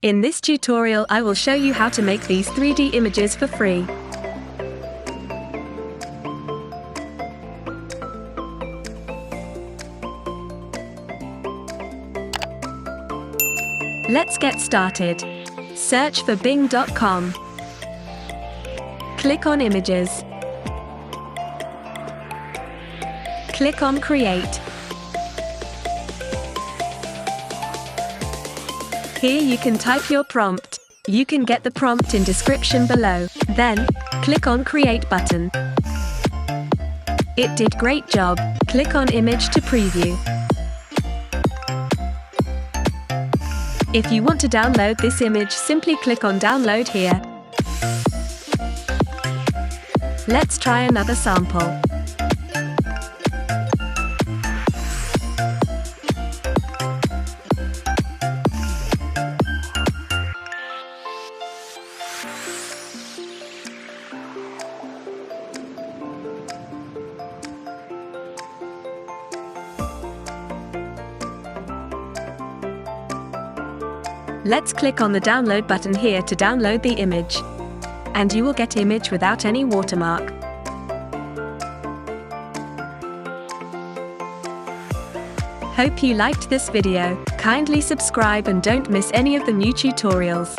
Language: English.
In this tutorial I will show you how to make these 3D images for free. Let's get started. Search for bing.com. Click on Images. Click on Create. Here you can type your prompt. You can get the prompt in description below. Then, click on Create button. It did great job. Click on Image to preview. If you want to download this image, simply click on Download here. Let's try another sample. Let's click on the download button here to download the image. And you will get image without any watermark. Hope you liked this video. Kindly subscribe and don't miss any of the new tutorials.